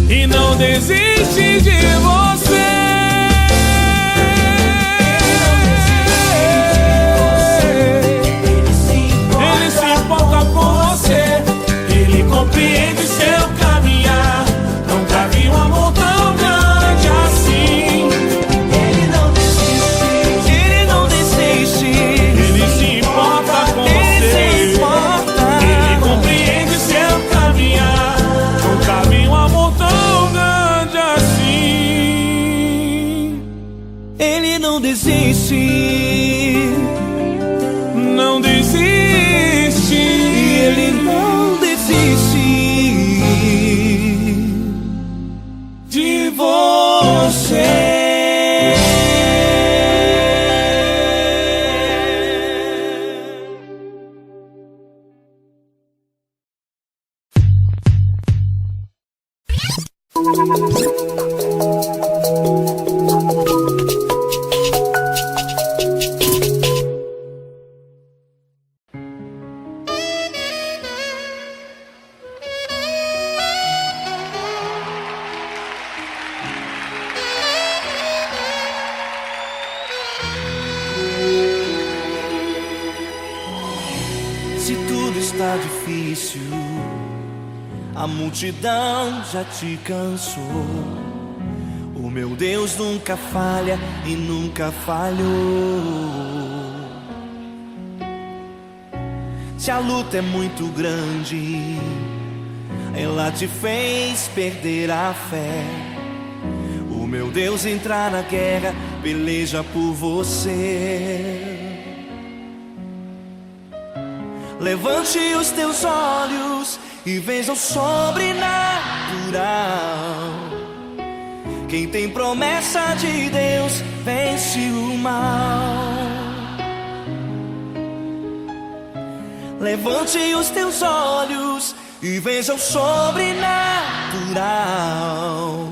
e não desiste de você. Ele se importa com você, Ele compreende seu caminhar. Nunca vi um amor tão grande assim. Ele não desiste, Ele não desiste. Ele se importa com você, Ele compreende seu caminhar. Nunca vi um amor tão grande assim. Ele não desiste, não desiste. Ele não desiste De você. Se tudo está difícil, a multidão já te cansou. O meu Deus nunca falha e nunca falhou. Se a luta é muito grande, ela te fez perder a fé. O meu Deus entrar na guerra, peleja por você. Levante os teus olhos e veja o sobrenatural. Quem tem promessa de Deus vence o mal. Levante os teus olhos e veja o sobrenatural.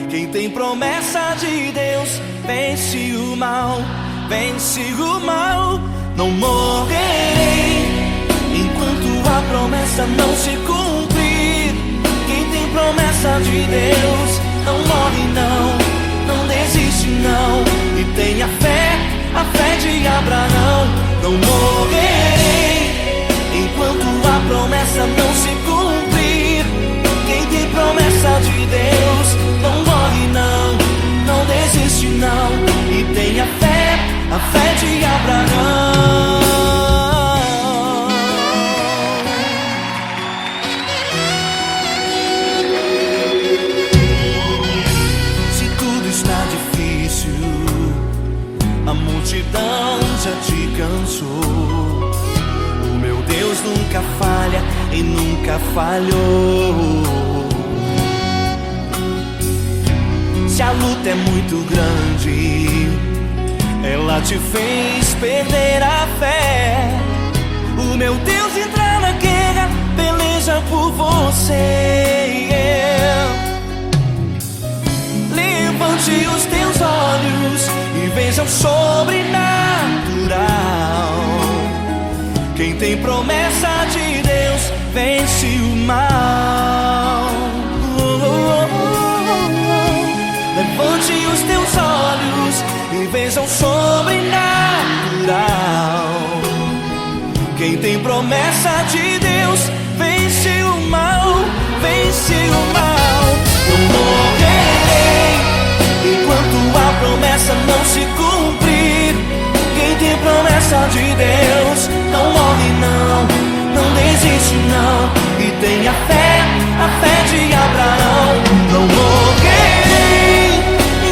Quem tem promessa de Deus vence o mal, vence o mal. Não morrerei enquanto a promessa não se cumprir. Quem tem promessa de Deus não morre não, não desiste não. E tenha fé, a fé de Abraão. Não morrerei enquanto a promessa não se cumprir. Quem tem promessa de Deus não morre não, não desiste não. E tenha fé, a fé de Abraão. Se tudo está difícil, a multidão já te cansou. O meu Deus nunca falha e nunca falhou. Se a luta é muito grande, ela te fez perder a fé. O meu Deus entra na guerra, peleja por você. Levante os teus olhos e veja o sobrenatural. Quem tem promessa de Deus vence o mal. Levante os teus olhos e veja o sobrenatural. Quem tem promessa de Deus vence o mal, vence o mal. Não morrerei enquanto a promessa não se cumprir. Quem tem promessa de Deus não morre não, não desiste não. E tenha fé, a fé de Abraão. Não morrerei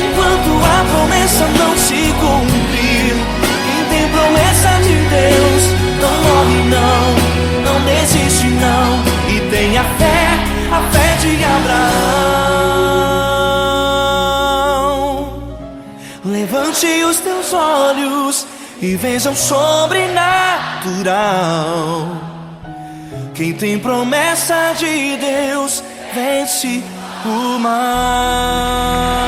enquanto a promessa não se cumprir. Quem tem promessa de Deus não morre não, não desiste não. E tenha fé, a fé de Abraão. Levante os teus olhos e veja o sobrenatural. Quem tem promessa de Deus vence o mal.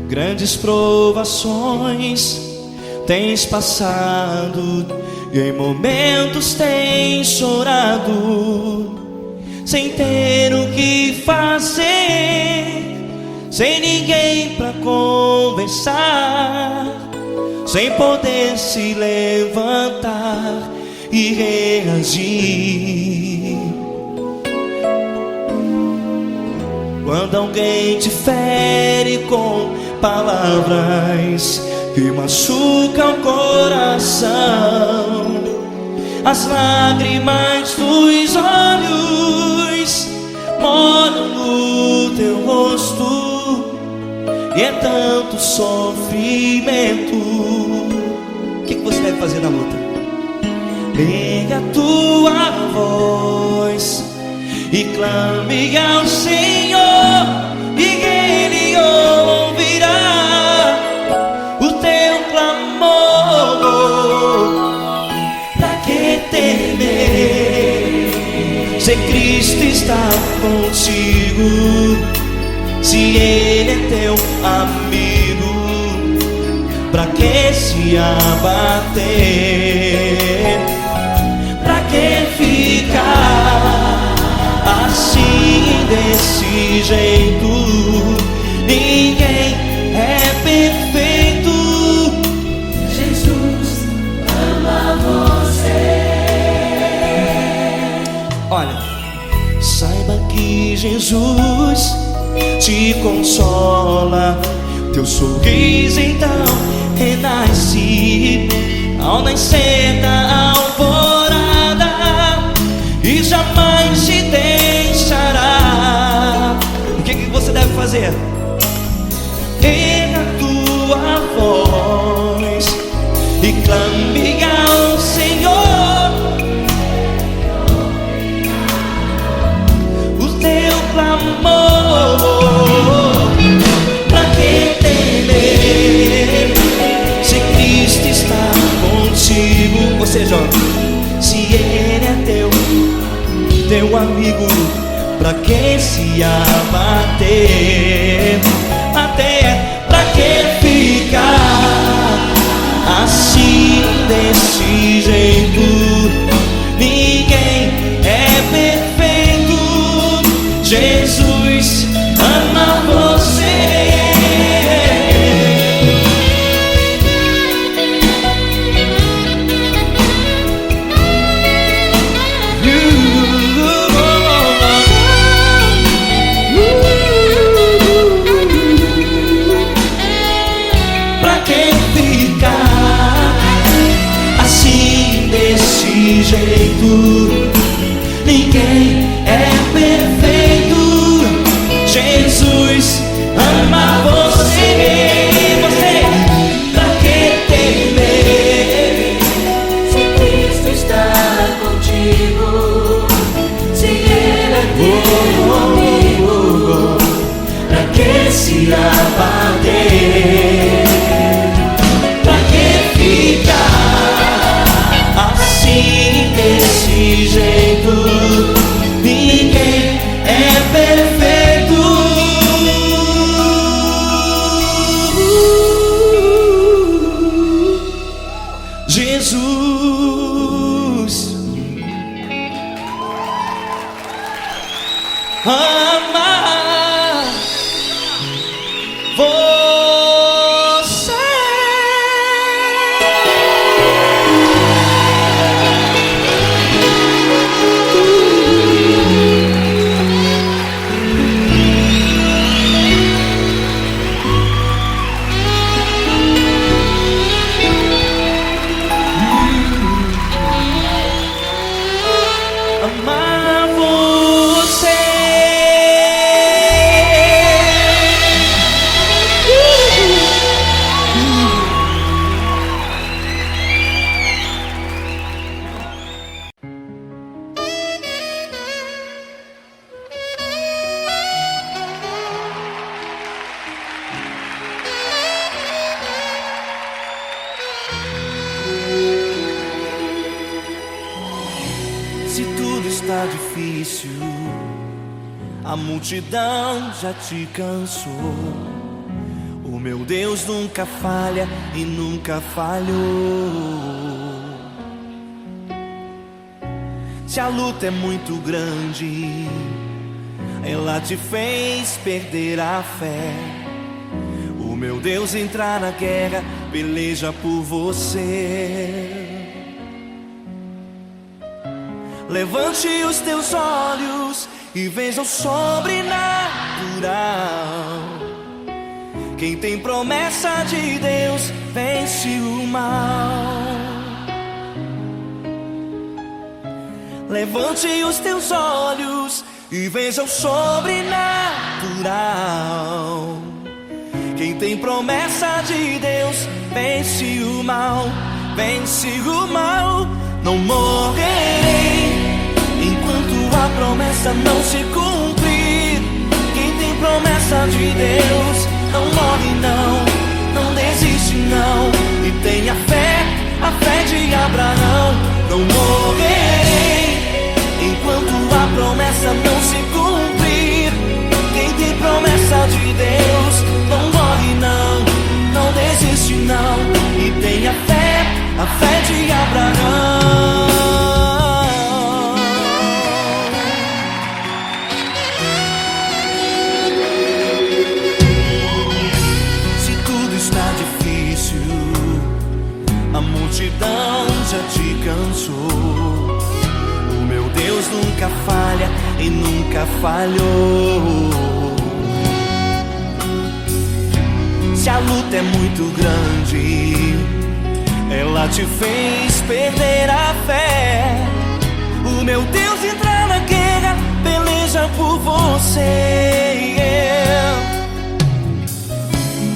Grandes provações tens passado e em momentos tens chorado, sem ter o que fazer, sem ninguém pra conversar, sem poder se levantar e reagir. Quando alguém te fere com palavras que machucam o coração, as lágrimas dos olhos molham no teu rosto, e é tanto sofrimento. O que você deve fazer na luta? Erga a tua voz e clame ao Senhor, e Ele ouvirá o teu clamor. Pra que temer, se Cristo está contigo, se Ele é teu amigo? Pra que se abater? Pra que ficar assim, desse jeito? Ninguém é perfeito. Jesus ama Jesus te consola. Teu sorriso então renasce ao nascer da alvorada e jamais te deixará. O que você deve fazer? Erga a tua voz e clame ao Senhor. O teu clamor, pra que temer se Cristo está contigo? Ou seja, se Ele é teu amigo, pra que se abater? Até pra que ficar assim desse jeito? Ninguém é perfeito. Jesus ama você. Pra que ficar assim desse jeito? Ninguém é perfeito. Jesus ama você. Pra que temer Se Cristo está contigo, se Ele é teu amigo, pra que se abater? Pra que ficar assim desse jeito? Ninguém é perfeito. Jesus ama você. Amar você. Se tudo está difícil, a multidão já te cansou. O meu Deus nunca falha e nunca falhou. Se a luta é muito grande, ela te fez perder a fé. O meu Deus entrar na guerra, peleja por você. Levante os teus olhos e veja o sobrenatural. Quem tem promessa de Deus vence o mal. Levante os teus olhos e veja o sobrenatural. Quem tem promessa de Deus vence o mal. Vence o mal. Não morrerei enquanto a promessa não se cumprir. Quem tem promessa de Deus não morre não, não desiste não. E tenha fé, a fé de Abraão. Não morrerei enquanto a promessa não se cumprir. Quem tem promessa de Deus não morre não, não desiste não. E tenha fé, a fé de Abraão. Se tudo está difícil, a multidão já te cansou. O meu Deus nunca falha glória e nunca falhou. Se a luta é muito grande, ela te fez perder a fé. O meu Deus entra na guerra, peleja por você.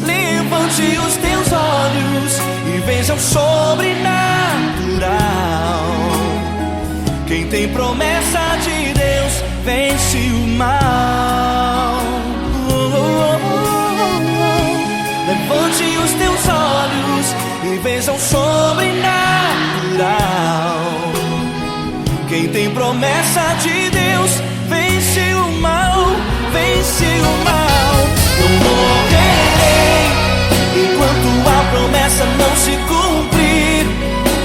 Levante os teus olhos e veja o sobrenatural. Quem tem promessa de Deus vence o mal. Levante os teus olhos e veja o sobrenatural. Quem tem promessa de Deus vence o mal, vence o mal. Não morrerei enquanto a promessa não se cumprir.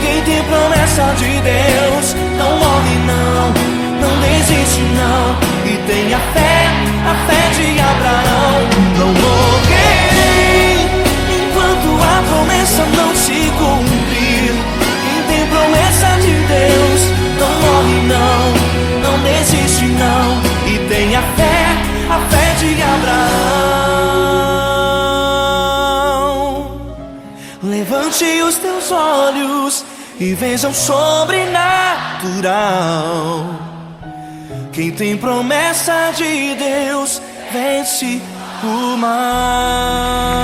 Quem tem promessa de Deus não morre não, não desiste não. E tenha fé, a fé de Abraão. Não morrerei enquanto a promessa não se cumprir. Quem tem promessa de Deus não morre não, não desiste não. E tenha fé, a fé de Abraão. Levante os teus olhos e veja o sobrenatural. Quem tem promessa de Deus vence o mal.